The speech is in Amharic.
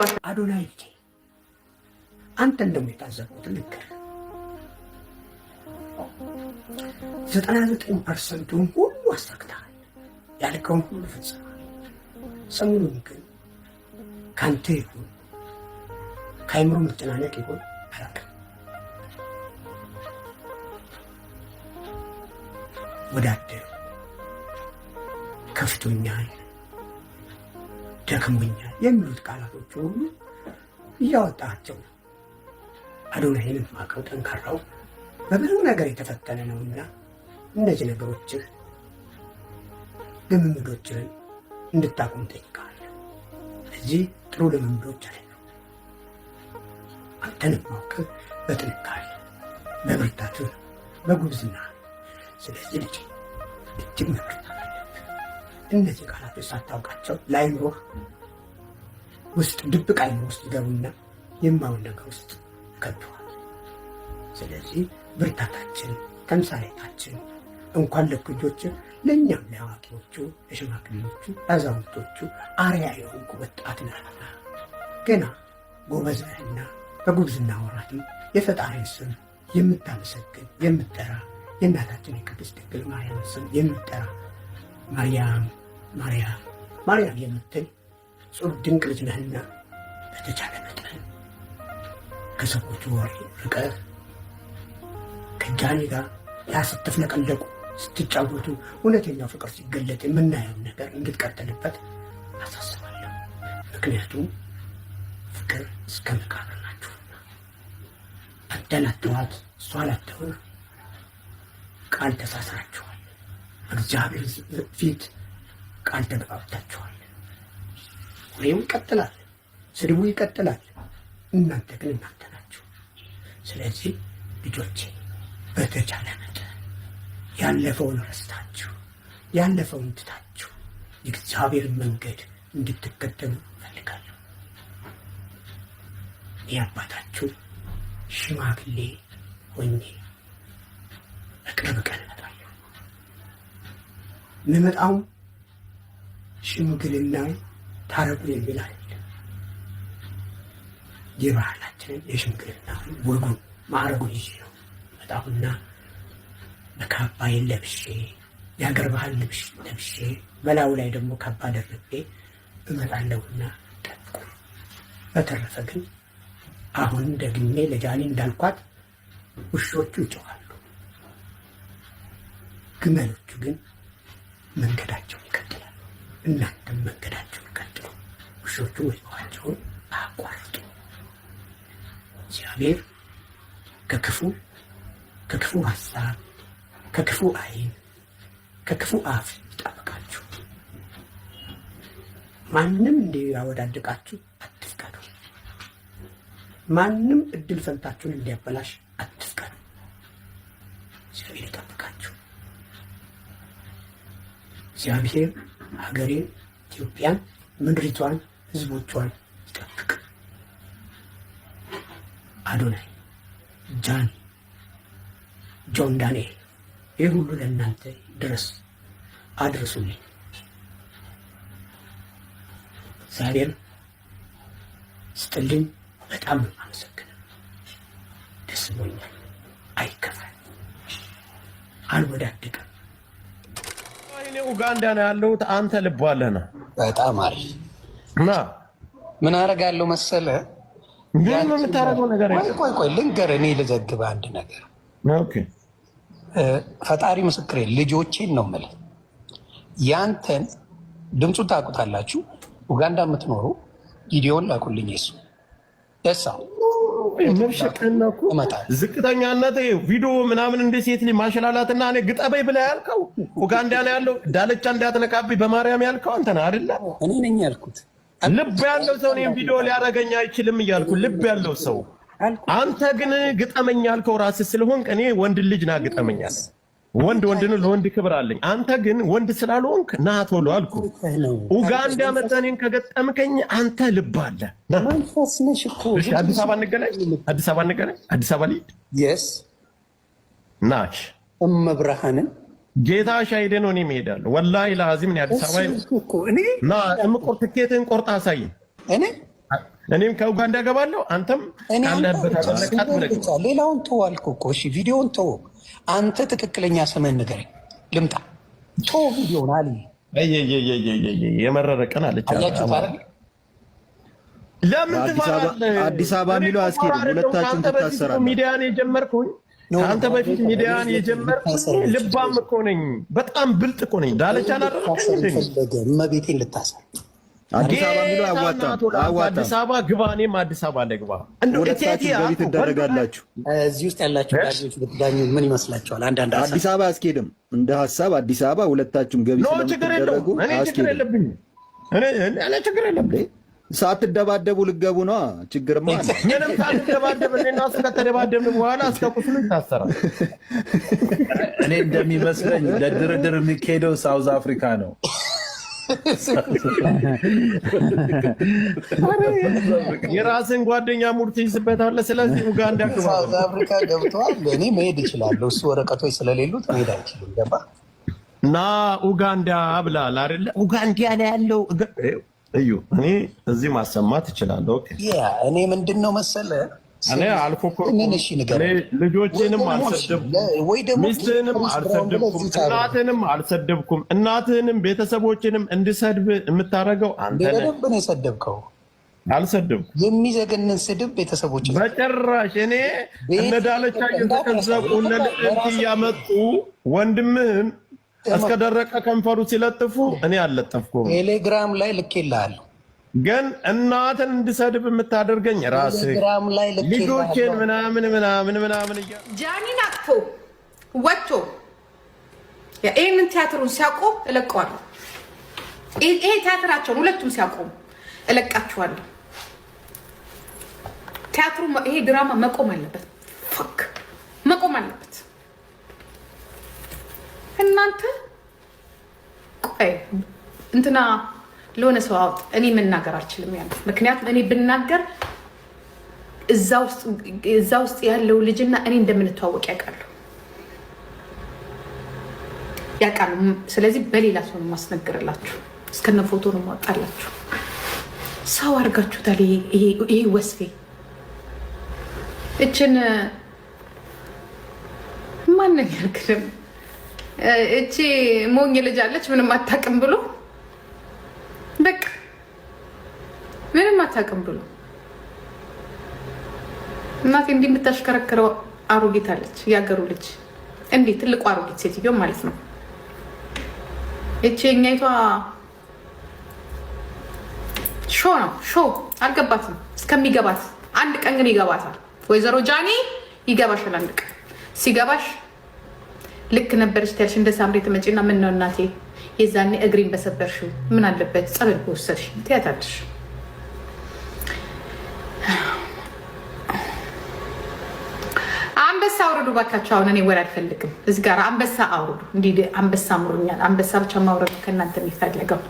አዶናይ አንተን ደግሞ የታዘብኩት ልንገር፣ 99% ሁሉ አሳክተሃል፣ ያልከውን ሁሉ ፈጽመሃል። ሰሙኑን ግን ከአንተ ይሁን ከአይምሮ መጨናነቅ ይሁን አላውቅም፣ ወዳደር ከፍቶኛል፣ ደክሞኛል የሚሉት ቃላቶች ሁሉ እያወጣቸው ነው። አዶናይን ማቀው ጠንካራው በብዙ ነገር የተፈተነ ነውና እነዚህ ነገሮችህ ልምምዶችህን እንድታቁም ጠይቃለሁ። እዚህ ጥሩ ልምምዶች አለ አንተንም ማውቅ በጥንካሬ በብርታትህ በጉብዝና። ስለዚህ ልጅ እጅግ መብርታት አለብህ። እነዚህ ቃላቶች ሳታውቃቸው ለአይምሮህ ውስጥ ድብቅ አይምሮ ውስጥ ይገቡና የማውን ነገር ውስጥ ከቷል። ስለዚህ ብርታታችን ተምሳሌታችን እንኳን ለልጆች ለእኛም ለአዋቂዎቹ ለሽማግሌዎቹ ለአዛውንቶቹ አርያ የሆንኩ ወጣት ነህና ገና ጎበዝ ነህና በጉብዝና ወራትም የፈጣሪን ስም የምታመሰግን የምትጠራ የእናታችን የቅድስት ድንግል ማርያም ስም የምትጠራ ማርያም ማርያም ማርያም የምትል ጽሑፍ ድንቅ ልጅ ነህና በተቻለ መጠን ከሰዎቹ ወሬ ርቀህ ከጃኒ ጋር ስትፍለቀለቁ ስትጫወቱ እውነተኛው ፍቅር ሲገለጥ የምናየውን ነገር እንድትቀጥልበት አሳስባለሁ። ምክንያቱም ፍቅር እስከ መቃብር ናችሁና አንተን አተዋት እሷ ላተውህ ቃል ተሳስራችኋል። እግዚአብሔር ፊት ቃል ተገባብታችኋል። ወሬው ይቀጥላል፣ ስድቡ ይቀጥላል። እናንተ ግን እናንተ ናችሁ። ስለዚህ ልጆቼ በተቻለ መጠን ያለፈውን ረስታችሁ ያለፈውን ትታችሁ የእግዚአብሔርን መንገድ እንድትከተሉ እፈልጋለሁ። የአባታችሁ ሽማግሌ ሆኜ በቅርብ ቀን እመጣለሁ። የምመጣውም ሽምግልና ታረቁ የሚል አይደለም። የባህላችንን የሽምግልና ወጉን ማዕረጉን ይዤ ነው መጣሁና በካባዬን ለብሼ የሀገር ባህል ልብስ ለብሼ በላዩ ላይ ደግሞ ካባ ደርቤ እመጣለሁና ጠብቁ። በተረፈ ግን አሁን ደግሜ ለጃኒ እንዳልኳት ውሾቹ ይጮኻሉ፣ ግመሎቹ ግን መንገዳቸውን ይቀጥላሉ። እናንተም መንገዳቸውን ይቀጥሉ። ውሾቹ መጮኻቸውን አያቋርጡ። እግዚአብሔር ከክፉ ሀሳብ ከክፉ ዓይን ከክፉ አፍ ይጠብቃችሁ። ማንም እንዲያወዳድቃችሁ አትፍቀዱ። ማንም እድል ፈንታችሁን እንዲያበላሽ አትፍቀዱ። እግዚአብሔር ይጠብቃችሁ። እግዚአብሔር ሀገሬን ኢትዮጵያን ምድሪቷን ሕዝቦቿን ይጠብቅ። አዶናይ ጃኒ ጆን ዳንኤል ይህ ሁሉ ለእናንተ ድረስ አድርሱልኝ። እግዚአብሔር ስጥልኝ። በጣም ነው የማመሰግነው። ደስ ብሎኛል። አይከፋል፣ አልወዳድቅም። እኔ ኡጋንዳ ነው ያለሁት። አንተ ልብ አለህ ነው። በጣም አሪፍ እና ምን አደርጋለሁ መሰለህ? ምን የምታደርገው ነገር ቆይ ልንገርህ። እኔ ልዘግብህ አንድ ነገር። ኦኬ ፈጣሪ ምስክሬ ልጆቼን ነው የምልህ። ያንተን ድምፁን ታውቁታላችሁ። ኡጋንዳ የምትኖሩ ቪዲዮን ላኩልኝ። እሱ ደሳው መብሸቀና እኮ ዝቅተኛነት ቪዲዮ ምናምን እንደ ሴት ልጅ ማሸላላትና እኔ ግጠበይ ብለህ ያልከው ኡጋንዳ ነው ያለው። ዳለቻ እንዳትነካብኝ በማርያም ያልከው አንተ ነህ አይደለ? እኔ ነኝ ያልኩት። ልብ ያለው ሰው እኔን ቪዲዮ ሊያደርገኝ አይችልም እያልኩ ልብ ያለው ሰው አንተ ግን ግጠመኝ ያልከው ራስህ ስለሆንክ እኔ ወንድ ልጅ ና ግጠመኛል። ወንድ ነው፣ ለወንድ ክብር አለኝ። አንተ ግን ወንድ ስላልሆንክ ና ቶሎ አልኩ። ኡጋንዳ መጠኔን ከገጠምከኝ አንተ ልብ አለ። አዲስ አበባ እንገናኝ። አዲስ አበባ ልሂድ ናች እመብርሃንን ጌታ ሻሂድ ነው። እኔ እሄዳለሁ ወላሂ ለአዚም። እኔ አዲስ አበባ ና የምቆርጥ ትኬትህን ቆርጠህ አሳይኝ። እኔም ከኡጋንዳ ገባለሁ። አንተም ካለበት ሌላውን ተው አልኩህ እኮ። እሺ ቪዲዮውን ተው። አንተ ትክክለኛ ስምህን ንገረኝ ልምጣ። ተው ቪዲዮውን አለ የመረረ ቀን አለች። ለምን ትፈራለህ? አዲስ አበባ የሚለው አስኬድም። ሁለታችሁም ትታሰራላችሁ። ሚዲያን የጀመርኩኝ ከአንተ በፊት ሚዲያን የጀመርኩኝ ልባም እኮ ነኝ። በጣም ብልጥ እኮ ነኝ። ዳለቻ አላደረግም። እመቤቴን ልታሰር አዲስ አበባ የሚለው አያዋጣም። አዲስ አበባ ግባ። እኔም አዲስ አበባ ልግባ። ሁለታችሁ ገቢ ትደረጋላችሁ። እዚህ ውስጥ ያላችሁ ዳኞች ብትዳኙ ምን ይመስላችኋል? አንዳንድ አዲስ አበባ አስኬድም። እንደ ሀሳብ አዲስ አበባ ሁለታችሁም ገቢ ስለምትደረጉ አስኬድም። እኔ ችግር የለብኝ። ሳትደባደቡ ልገቡ ነው። ችግርማ ምንም ሳትደባደብ እኔና እሱ ከተደባደብን በኋላ እስከ ቁስሉ ይታሰራል። እኔ እንደሚመስለኝ ለድርድር የሚካሄደው ሳውዝ አፍሪካ ነው። የራስን ጓደኛ ሙድ ትይዝበታለህ። ስለዚህ ኡጋንዳ ሳውዝ አፍሪካ ገብተዋል። እኔ መሄድ እችላለሁ። እሱ ወረቀቶች ስለሌሉት መሄድ አይችልም። ገባ እና ኡጋንዳ ብላል አይደለ? ኡጋንዳ ላይ ያለው እዩ እኔ እዚህ ማሰማት እችላለሁ። እኔ ምንድን ነው መሰለህ እኔ አልኩህ እኮ ልጆችንም አልሰደብኩም፣ ሚስትህንም አልሰደብኩም፣ እናትህንም አልሰደብኩም። እናትህንም ቤተሰቦችንም እንድሰድብ የምታደርገው አንተ ነህ። በደንብ ነው የሰደብከው። አልሰደብኩም። የሚዘገንን ስድብ ቤተሰቦች በጭራሽ። እኔ እነ ዳለቻ እየተከዘቁ እነ ልዕልት እያመጡ ወንድምህን እስከደረቀ ከንፈሩ ሲለጥፉ እኔ አልለጠፍኩም። ቴሌግራም ላይ ልኬልሃለሁ። ግን እናትን እንድሰድብ የምታደርገኝ ራስህ ልጆችን ምናምን ጃኒን አቅፎ ወጥቶ ይህንን ቲያትሩን ሲያቆም እለቀዋለሁ። ይሄ ቲያትራቸውን ሁለቱም ሲያቆሙ እለቃችኋለሁ። ቲያትሩ ይሄ ድራማ መቆም አለበት። መቆም አለበት። እናንተ ቆይ እንትና ለሆነ ሰው አውጥ። እኔ መናገር አልችልም ያለ ምክንያቱም እኔ ብናገር እዛ ውስጥ ያለው ልጅና እኔ እንደምንተዋወቅ ያውቃሉ። ስለዚህ በሌላ ሰው ነው ማስነገርላችሁ። እስከነ ፎቶ ነው ማወጣላችሁ። ሰው አድርጋችሁታል። ይሄ ወስፌ እችን ማንኛ ያልክልም እቺ ሞኝ ልጅ አለች ምንም አታውቅም ብሎ በቃ ምንም አታውቅም ብሎ እናቴ እንዲህ የምታሽከረክረው አሮጊት አለች። ያገሩ ልጅ እንዲህ ትልቁ አሮጊት ሴትዮ ማለት ነው። እቺ የኛይቷ ሾ ነው። ሾ አልገባትም እስከሚገባት አንድ ቀን ግን ይገባታል። ወይዘሮ ጃኒ ይገባሻል። አንድ ቀን ሲገባሽ ልክ ነበረች ታልሽ እንደ ሳምሬ ተመጪና ምን ነው እናቴ የዛኔ እግሪን በሰበርሽው ምን አለበት ጸበል በወሰድሽ ትያታለሽ። አንበሳ አውርዱ ባካችሁ። አሁን እኔ ወሬ አልፈልግም። እዚህ ጋር አንበሳ አውርዱ። እንዲህ አንበሳ አምሮኛል። አንበሳ ብቻ ማውረድ ከእናንተ የሚፈልገው